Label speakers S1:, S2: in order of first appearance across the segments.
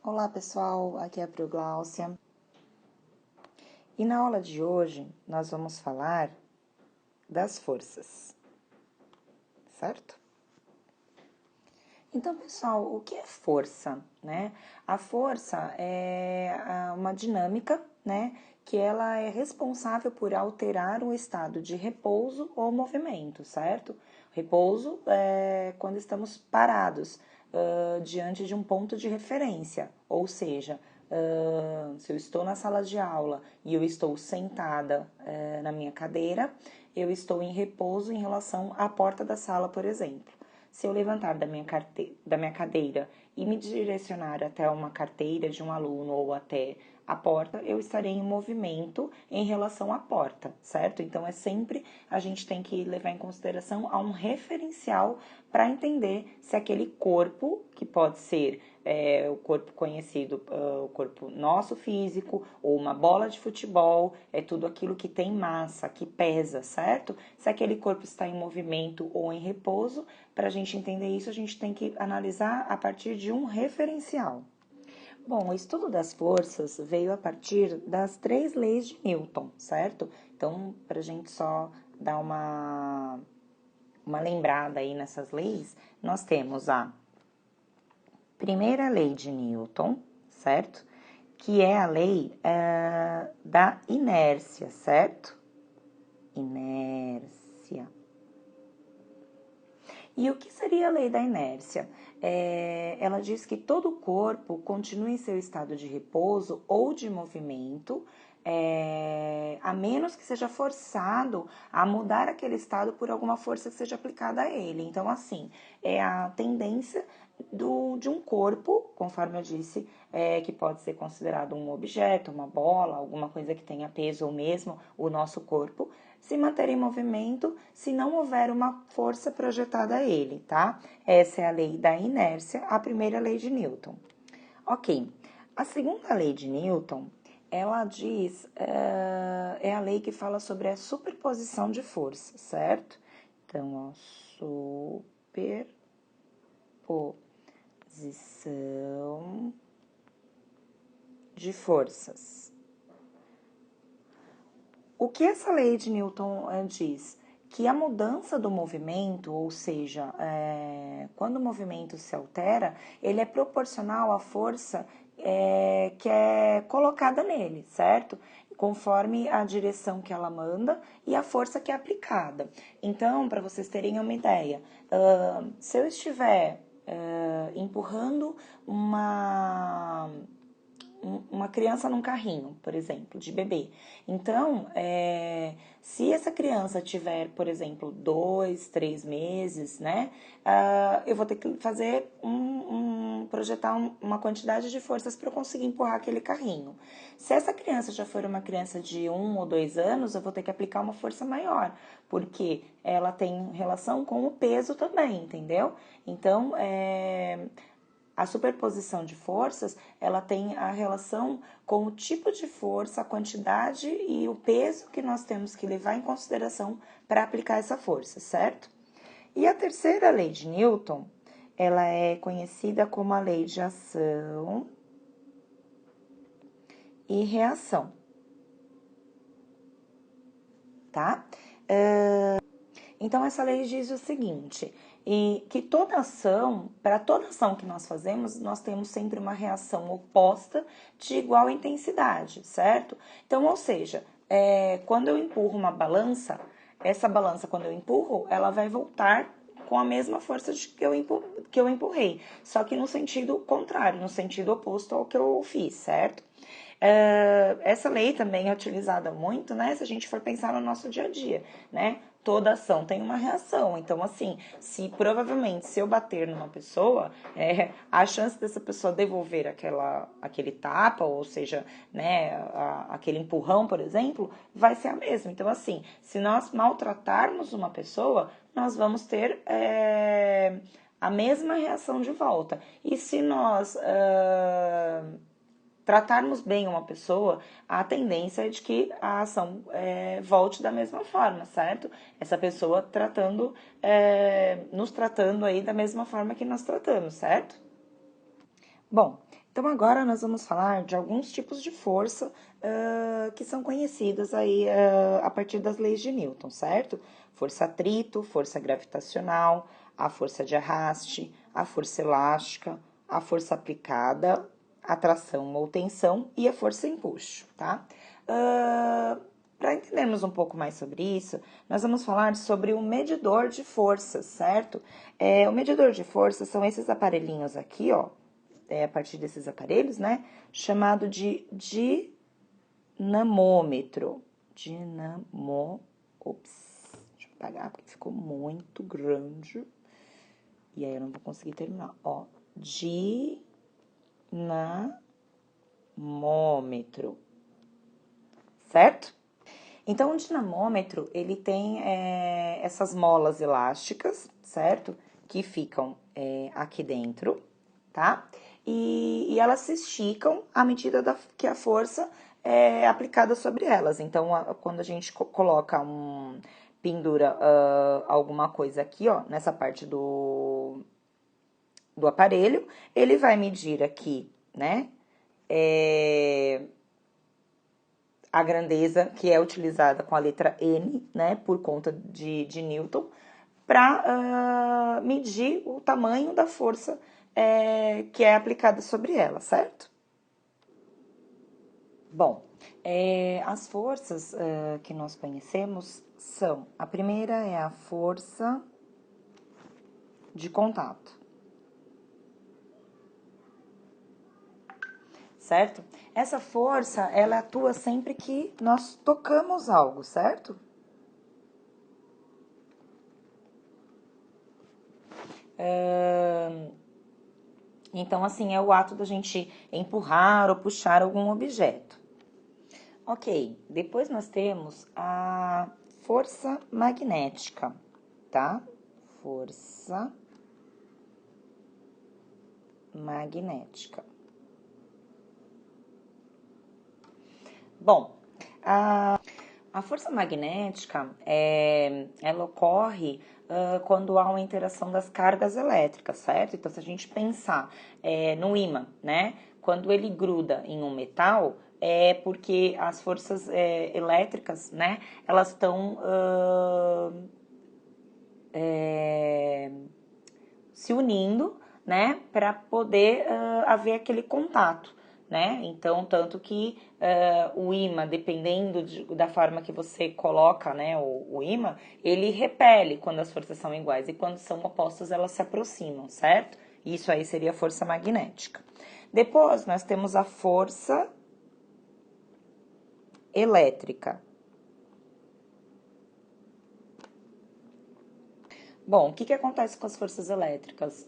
S1: Olá pessoal, aqui é a Pro Gláucia. E na aula de hoje nós vamos falar das forças, certo? Então pessoal, o que é força, né? A força é uma dinâmica, né? Que ela é responsável por alterar o estado de repouso ou movimento, certo? Repouso é quando estamos parados diante de um ponto de referência, ou seja, se eu estou na sala de aula e eu estou sentada na minha cadeira, eu estou em repouso em relação à porta da sala, por exemplo. Se eu levantar da minha cadeira e me direcionar até uma carteira de um aluno ou até a porta, eu estarei em movimento em relação à porta, certo? Então, a gente tem que levar em consideração a um referencial para entender se aquele corpo, que pode ser o corpo conhecido, o corpo nosso físico, ou uma bola de futebol, é tudo aquilo que tem massa, que pesa, certo? Se aquele corpo está em movimento ou em repouso, para a gente entender isso, a gente tem que analisar a partir de um referencial. Bom, o estudo das forças veio a partir das 3 leis de Newton, certo? Então, para a gente só dar uma lembrada aí nessas leis, nós temos a primeira lei de Newton, certo? Que é a lei da inércia, certo? Inércia. E o que seria a lei da inércia? Ela diz que todo o corpo continua em seu estado de repouso ou de movimento, a menos que seja forçado a mudar aquele estado por alguma força que seja aplicada a ele. Então, assim, é a tendência de um corpo, conforme eu disse, que pode ser considerado um objeto, uma bola, alguma coisa que tenha peso ou mesmo o nosso corpo, se manter em movimento se não houver uma força projetada a ele, tá? Essa é a lei da inércia, a primeira lei de Newton. Ok, a segunda lei de Newton, ela diz, é a lei que fala sobre a superposição de forças, certo? Então, superposição de forças. O que essa lei de Newton diz? Que a mudança do movimento, ou seja, quando o movimento se altera, ele é proporcional à força que é colocada nele, certo? Conforme a direção que ela manda e a força que é aplicada. Então, para vocês terem uma ideia, se eu estiver empurrando uma criança num carrinho, por exemplo, de bebê. Então, se essa criança tiver, por exemplo, 2, 3 meses, né, eu vou ter que fazer projetar uma quantidade de forças para eu conseguir empurrar aquele carrinho. Se essa criança já for uma criança de 1 ou 2 anos, eu vou ter que aplicar uma força maior, porque ela tem relação com o peso também, entendeu? Então, a superposição de forças, ela tem a relação com o tipo de força, a quantidade e o peso que nós temos que levar em consideração para aplicar essa força, certo? E a terceira lei de Newton, ela é conhecida como a lei de ação e reação, tá? Então, essa lei diz o seguinte, que para toda ação que nós fazemos, nós temos sempre uma reação oposta de igual intensidade, certo? Então, ou seja, quando eu empurro uma balança, essa balança, quando eu empurro, ela vai voltar com a mesma força que eu empurrei, só que no sentido contrário, no sentido oposto ao que eu fiz, certo? Essa lei também é utilizada muito, né, se a gente for pensar no nosso dia a dia, né? Toda ação tem uma reação. Então, assim, se eu bater numa pessoa, a chance dessa pessoa devolver aquele tapa, ou seja, né, aquele empurrão, por exemplo, vai ser a mesma. Então, assim, se nós maltratarmos uma pessoa, nós vamos ter a mesma reação de volta. E se nós tratarmos bem uma pessoa, a tendência é de que a ação volte da mesma forma, certo? Essa pessoa nos tratando aí da mesma forma que nós tratamos, certo? Bom, Então, agora nós vamos falar de alguns tipos de força que são conhecidas aí a partir das leis de Newton, certo? Força atrito, força gravitacional, a força de arraste, a força elástica, a força aplicada, atração ou tensão e a força empuxo, tá? Para entendermos um pouco mais sobre isso, nós vamos falar sobre o medidor de forças, certo? O medidor de forças são esses aparelhinhos aqui, ó, a partir desses aparelhos, né? Chamado de dinamômetro. Ops, deixa eu apagar porque ficou muito grande. E aí eu não vou conseguir terminar. Ó, dinamômetro. Certo? Então, o dinamômetro, ele tem essas molas elásticas, certo? Que ficam aqui dentro, tá? E elas se esticam à medida que a força é aplicada sobre elas. Então, quando a gente coloca pendura alguma coisa aqui, ó, nessa parte do aparelho, ele vai medir aqui, né? A grandeza que é utilizada com a letra N, né, por conta de Newton, para medir o tamanho da força que é aplicada sobre ela, certo? Bom, as forças que nós conhecemos são: a primeira é a força de contato, certo? Essa força, ela atua sempre que nós tocamos algo, certo? Então, assim, é o ato da gente empurrar ou puxar algum objeto. Ok, depois nós temos a força magnética, tá? Força magnética. Bom, a força magnética, ela ocorre quando há uma interação das cargas elétricas, certo? Então, se a gente pensar no ímã, né? Quando ele gruda em um metal, é porque as forças elétricas, né? Elas estão se unindo, né? Para poder haver aquele contato. Né? Então, tanto que o ímã, dependendo da forma que você coloca, né, o ímã, ele repele quando as forças são iguais, e quando são opostas, elas se aproximam, certo? Isso aí seria a força magnética. Depois, nós temos a força elétrica. Bom, o que acontece com as forças elétricas?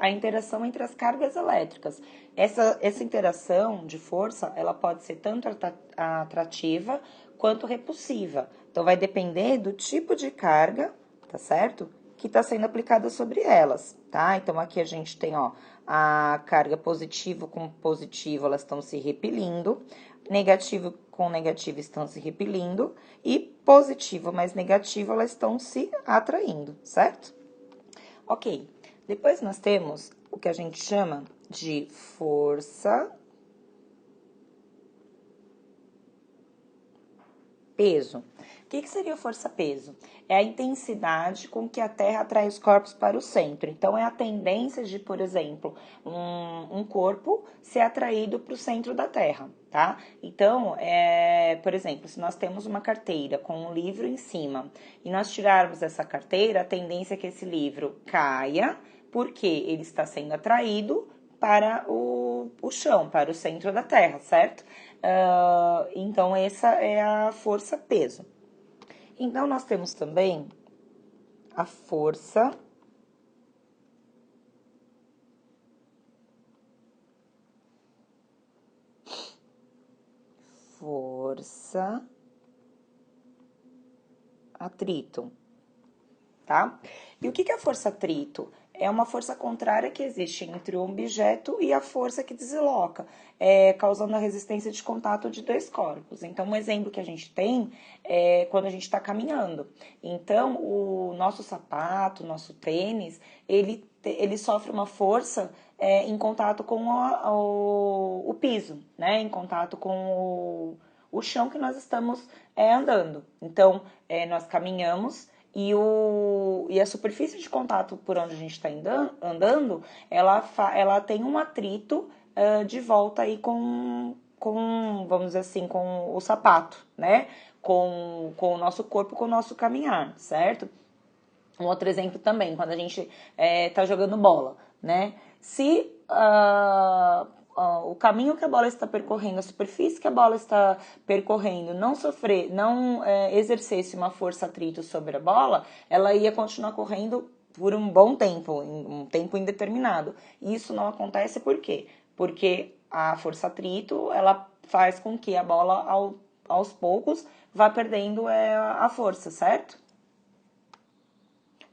S1: A interação entre as cargas elétricas. Essa interação de força, ela pode ser tanto atrativa quanto repulsiva. Então, vai depender do tipo de carga, tá certo? Que está sendo aplicada sobre elas, tá? Então, aqui a gente tem, ó, a carga positivo com positivo, elas estão se repelindo. Negativo com negativo estão se repelindo e positivo mais negativo elas estão se atraindo, certo? Ok, depois nós temos o que a gente chama de força peso. O que seria força-peso? É a intensidade com que a Terra atrai os corpos para o centro. Então, é a tendência de, por exemplo, um corpo ser atraído para o centro da Terra, tá? Então, por exemplo, se nós temos uma carteira com um livro em cima e nós tirarmos essa carteira, a tendência é que esse livro caia, porque ele está sendo atraído para o chão, para o centro da Terra, certo? Então, essa é a força-peso. Então, nós temos também a força atrito, tá? E o que é a força atrito? É uma força contrária que existe entre o objeto e a força que desloca, causando a resistência de contato de dois corpos. Então, um exemplo que a gente tem é quando a gente está caminhando. Então, o nosso sapato, o nosso tênis, ele sofre uma força em contato com o piso, né? Em contato com o chão que nós estamos andando. Então, nós caminhamos e a superfície de contato por onde a gente está andando, ela tem um atrito de volta aí vamos dizer assim, com o sapato, né? Com o nosso corpo, com o nosso caminhar, certo? Um outro exemplo também, quando a gente tá jogando bola, né? Se o caminho que a bola está percorrendo, a superfície que a bola está percorrendo, não exercesse uma força atrito sobre a bola, ela ia continuar correndo por um bom tempo, um tempo indeterminado. E isso não acontece por quê? Porque a força atrito, ela faz com que a bola, aos poucos, vá perdendo a força, certo?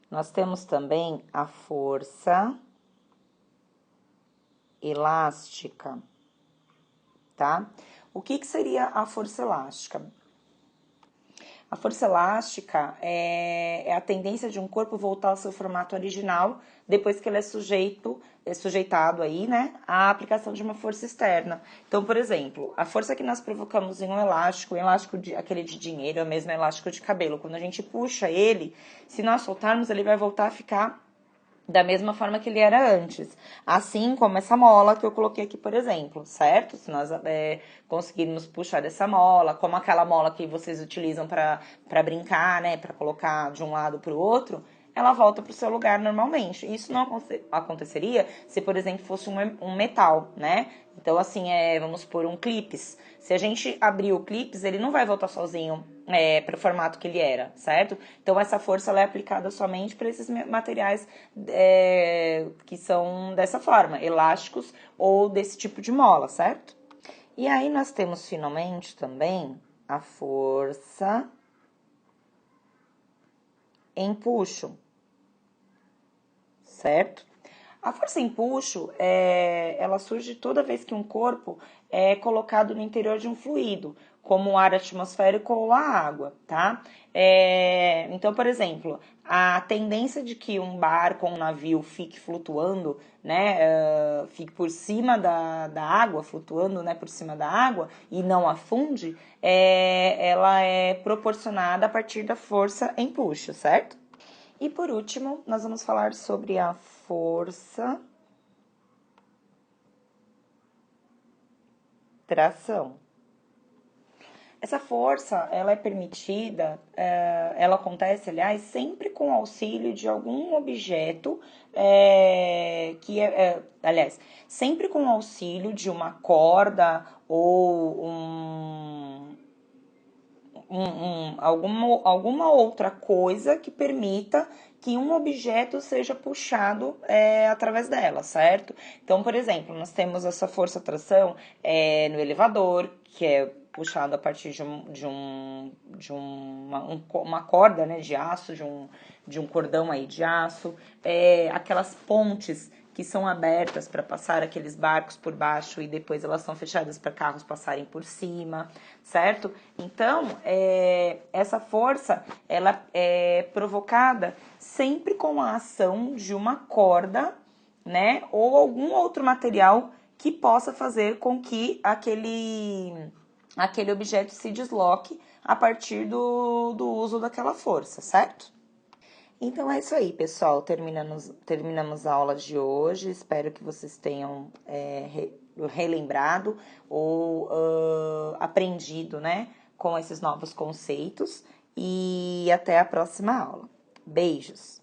S1: Nós temos também a força elástica, tá? O que seria a força elástica? A força elástica é a tendência de um corpo voltar ao seu formato original depois que ele é sujeitado aí, né, à aplicação de uma força externa. Então, por exemplo, a força que nós provocamos em um elástico, aquele de dinheiro, é o mesmo elástico de cabelo, quando a gente puxa ele, se nós soltarmos, ele vai voltar a ficar da mesma forma que ele era antes. Assim como essa mola que eu coloquei aqui, por exemplo, certo? Se nós conseguirmos puxar essa mola, como aquela mola que vocês utilizam para brincar, né? Para colocar de um lado para o outro, ela volta para o seu lugar normalmente. Isso não aconteceria se, por exemplo, fosse um metal, né? Então, assim, vamos por um clips. Se a gente abrir o clips, ele não vai voltar sozinho para o formato que ele era, certo? Então, essa força ela é aplicada somente para esses materiais que são dessa forma, elásticos ou desse tipo de mola, certo? E aí, nós temos, finalmente, também a força empuxo, certo? A força empuxo, ela surge toda vez que um corpo é colocado no interior de um fluido, como o ar atmosférico ou a água, tá? Então, por exemplo, a tendência de que um barco ou um navio fique flutuando, né, fique por cima da água, flutuando, né, por cima da água e não afunde, ela é proporcionada a partir da força empuxo, certo? E por último, nós vamos falar sobre a força tração. Essa força, ela é permitida, ela acontece, aliás, sempre com auxílio de algum objeto aliás, sempre com auxílio de uma corda ou alguma outra coisa que permita que um objeto seja puxado através dela, certo? Então, por exemplo, nós temos essa força-tração no elevador, que é puxado a partir de uma corda, né, de aço, de um cordão aí de aço, aquelas pontes que são abertas para passar aqueles barcos por baixo e depois elas são fechadas para carros passarem por cima, certo? Então, essa força, ela é provocada sempre com a ação de uma corda, né, ou algum outro material que possa fazer com que aquele objeto se desloque a partir do uso daquela força, certo? Então é isso aí, pessoal. Terminamos a aula de hoje. Espero que vocês tenham relembrado ou aprendido, né, com esses novos conceitos. E até a próxima aula. Beijos!